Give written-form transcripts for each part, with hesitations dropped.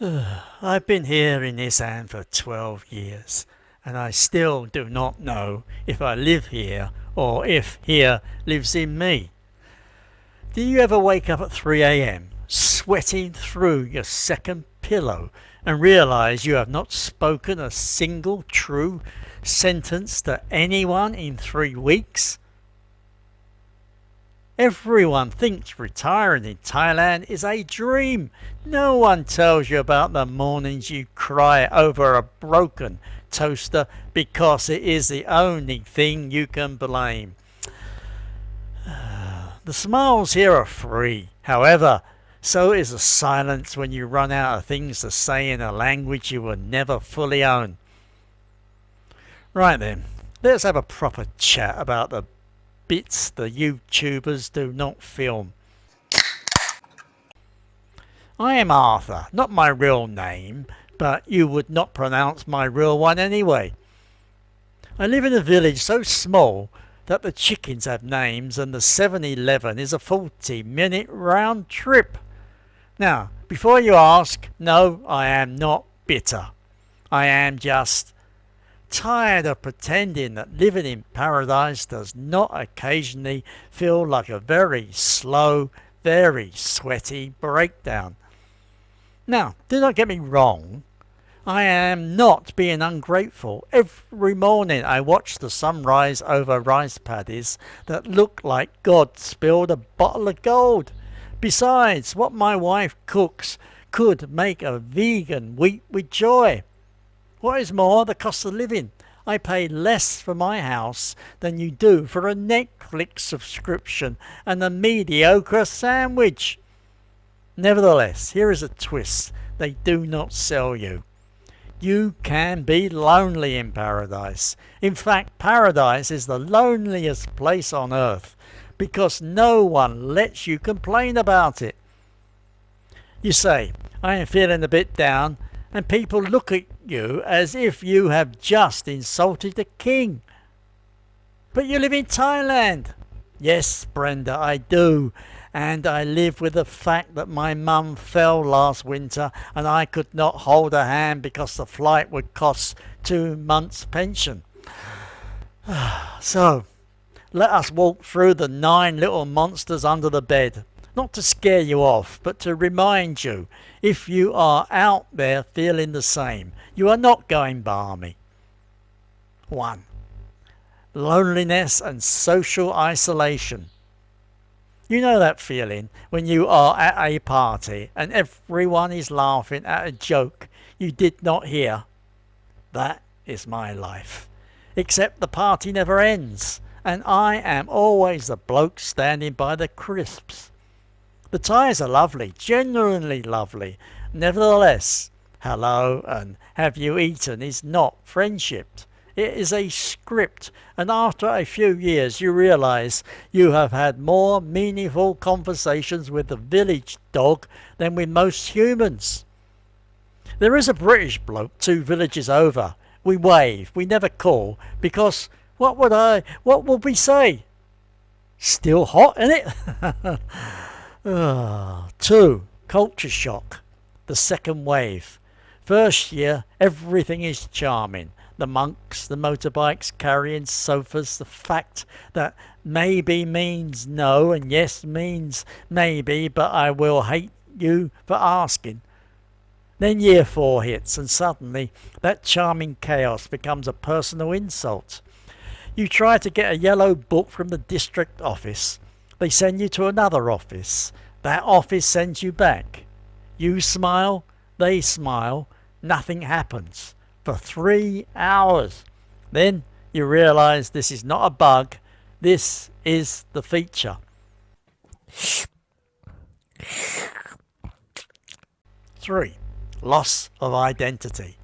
I've been here in Isaan for 12 years, and I still do not know if I live here or if here lives in me. Do you ever wake up at 3 a.m., sweating through your second pillow, and realise you have not spoken a single true sentence to anyone in 3 weeks? Everyone thinks retiring in Thailand is a dream. No one tells you about the mornings you cry over a broken toaster because it is the only thing you can blame. The smiles here are free. However, so is the silence when you run out of things to say in a language you will never fully own. Right then, let's have a proper chat about the bits the YouTubers do not film. I am Arthur, not my real name, but you would not pronounce my real one anyway. I live in a village so small that the chickens have names and the 7-Eleven is a 40-minute round trip. Now, before you ask, no, I am not bitter. I am just tired of pretending that living in paradise does not occasionally feel like a very slow, very sweaty breakdown. Now, do not get me wrong. I am not being ungrateful. Every morning I watch the sunrise over rice paddies that look like God spilled a bottle of gold. Besides, what my wife cooks could make a vegan weep with joy. What is more, the cost of living. I pay less for my house than you do for a Netflix subscription and a mediocre sandwich. Nevertheless, here is a twist they do not sell you. You can be lonely in paradise. In fact, paradise is the loneliest place on earth because no one lets you complain about it. You say, I am feeling a bit down, and people look at you as if you have just insulted the king. But you live in Thailand. Yes, Brenda, I do. And I live with the fact that my mum fell last winter and I could not hold her hand because the flight would cost 2 months' pension. So, let us walk through the 9 little monsters under the bed. Not to scare you off, but to remind you, if you are out there feeling the same, you are not going balmy. 1. Loneliness and social isolation. You know that feeling when you are at a party and everyone is laughing at a joke you did not hear? That is my life. Except the party never ends, and I am always the bloke standing by the crisps. The Thais are lovely, genuinely lovely. Nevertheless, hello and have you eaten is not friendship. It is a script, and after a few years you realise you have had more meaningful conversations with the village dog than with most humans. There is a British bloke 2 villages over. We wave, we never call, because what would we say? Still hot, innit? 2. Culture shock. The second wave. First year, everything is charming. The monks, the motorbikes carrying sofas, the fact that maybe means no and yes means maybe, but I will hate you for asking. Then year 4 hits and suddenly that charming chaos becomes a personal insult. You try to get a yellow book from the district office. They send you to another office. That office sends you back. You smile, they smile, nothing happens. For 3 hours. Then you realise this is not a bug, this is the feature. 3. Loss of identity.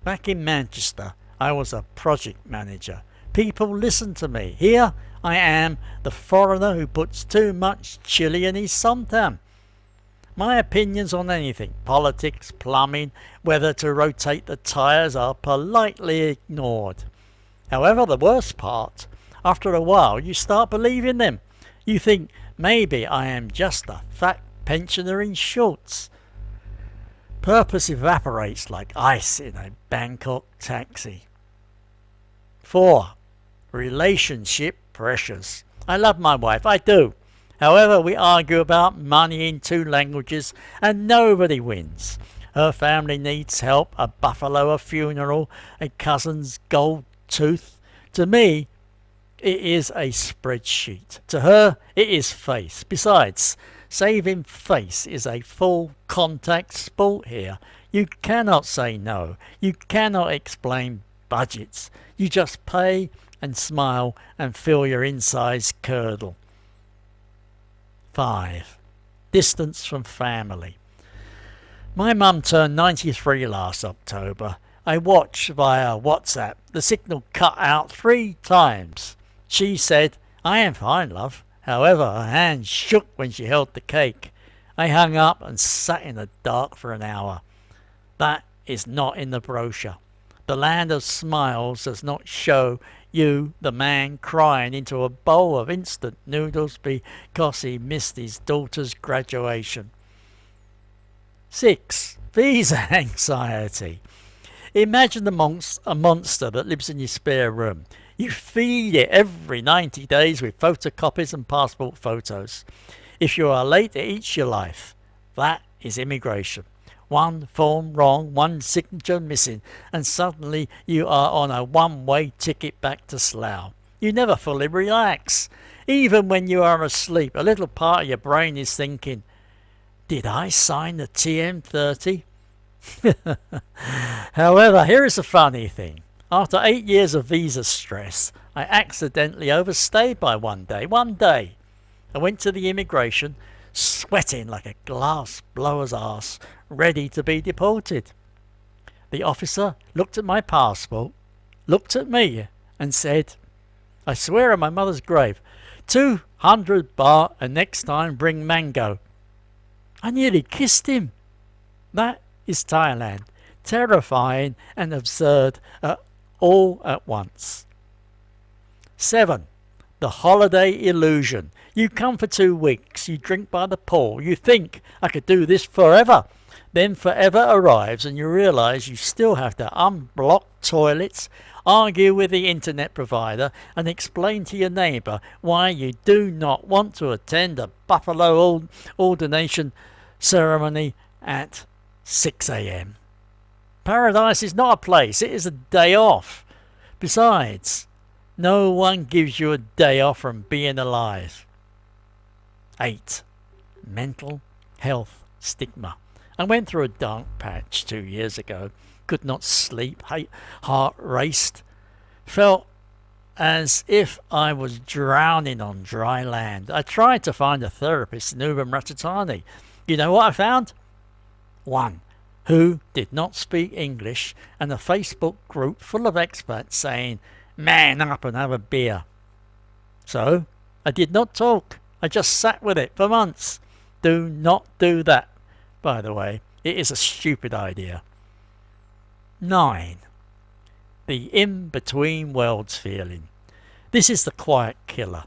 Back in Manchester, I was a project manager. People listen to me. Here I am, the foreigner who puts too much chili in his somtam. My opinions on anything, politics, plumbing, whether to rotate the tyres, are politely ignored. However, the worst part, after a while you start believing them. You think maybe I am just a fat pensioner in shorts. Purpose evaporates like ice in a Bangkok taxi. 4. Relationship pressures. I love my wife, I do. However, we argue about money in 2 languages and nobody wins. Her family needs help, a buffalo, a funeral, a cousin's gold tooth. To me, it is a spreadsheet. To her, it is face. Besides, saving face is a full contact sport here. You cannot say no. You cannot explain budgets. You just pay and smile and feel your insides curdle. 5. Distance from family. My mum turned 93 last October. I watched via WhatsApp. The signal cut out 3 times. She said, "I am fine, love." However, her hand shook when she held the cake. I hung up and sat in the dark for an hour. That is not in the brochure. The land of smiles does not show you the man crying into a bowl of instant noodles because he missed his daughter's graduation. 6. Visa anxiety. Imagine a monster that lives in your spare room. You feed it every 90 days with photocopies and passport photos. If you are late, it eats your life. That is immigration. 1 form wrong, 1 signature missing, and suddenly you are on a one-way ticket back to Slough. You never fully relax. Even when you are asleep, a little part of your brain is thinking, did I sign the TM30? However, here is the funny thing. After 8 years of visa stress, I accidentally overstayed by 1 day. 1 day. I went to the immigration, sweating like a glass blower's ass, ready to be deported. The officer looked at my passport, looked at me, and said, "I swear on my mother's grave, 200 baht and next time bring mango." I nearly kissed him. That is Thailand. Terrifying and absurd all at once. 7. The holiday illusion. You come for 2 weeks, you drink by the pool, you think, I could do this forever. Then forever arrives and you realise you still have to unblock toilets, argue with the internet provider and explain to your neighbour why you do not want to attend a buffalo ordination ceremony at 6 a.m. Paradise is not a place, it is a day off. Besides, no one gives you a day off from being alive. 8. Mental health stigma. I went through a dark patch 2 years ago. Could not sleep, heart raced. Felt as if I was drowning on dry land. I tried to find a therapist in Ubon Ratchathani. You know what I found? 1 who did not speak English and a Facebook group full of expats saying, "Man up and have a beer." So I did not talk. I just sat with it for months. Do not do that. By the way, it is a stupid idea. 9. The in-between worlds feeling. This is the quiet killer.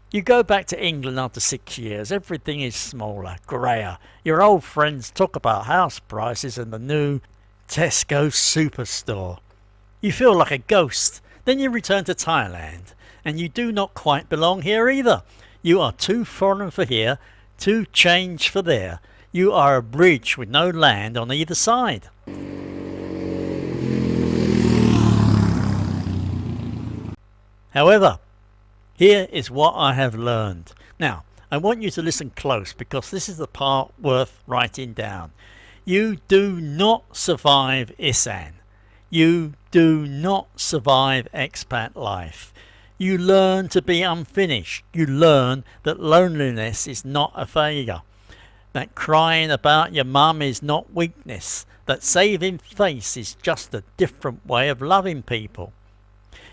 You go back to England after 6 years, everything is smaller, greyer. Your old friends talk about house prices and the new Tesco superstore. You feel like a ghost. Then you return to Thailand, and you do not quite belong here either. You are too foreign for here, too changed for there. You are a bridge with no land on either side. However, here is what I have learned. Now, I want you to listen close because this is the part worth writing down. You do not survive Isaan. You do not survive expat life. You learn to be unfinished. You learn that loneliness is not a failure. That crying about your mum is not weakness. That saving face is just a different way of loving people.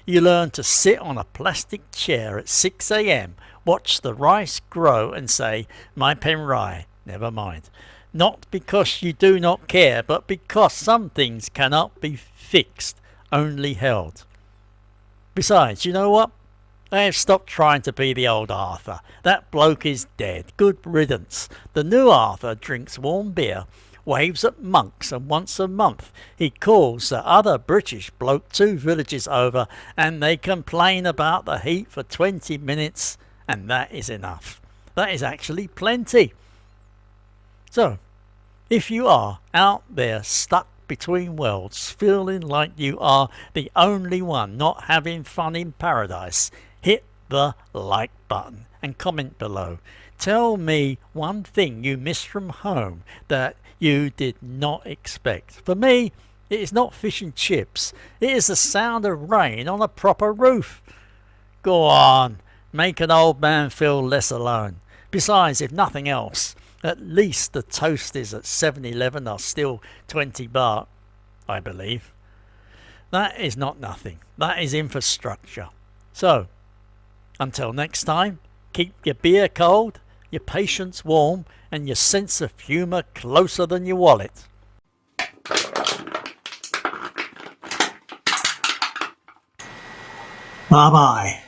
You learn to sit on a plastic chair at 6 a.m, watch the rice grow and say, "My penrai, never mind." Not because you do not care, but because some things cannot be fixed, only held. Besides, you know what? I have stopped trying to be the old Arthur. That bloke is dead. Good riddance. The new Arthur drinks warm beer, waves at monks, and once a month he calls the other British bloke 2 villages over, and they complain about the heat for 20 minutes, and that is enough. That is actually plenty. So, if you are out there stuck between worlds, feeling like you are the only one not having fun in paradise, hit the like button and comment below. Tell me one thing you missed from home that you did not expect. For me, it is not fish and chips. It is the sound of rain on a proper roof. Go on, make an old man feel less alone. Besides, if nothing else, at least the toasties at 7-Eleven are still 20 baht, I believe. That is not nothing. That is infrastructure. So, until next time, keep your beer cold, your patience warm, and your sense of humour closer than your wallet. Bye-bye.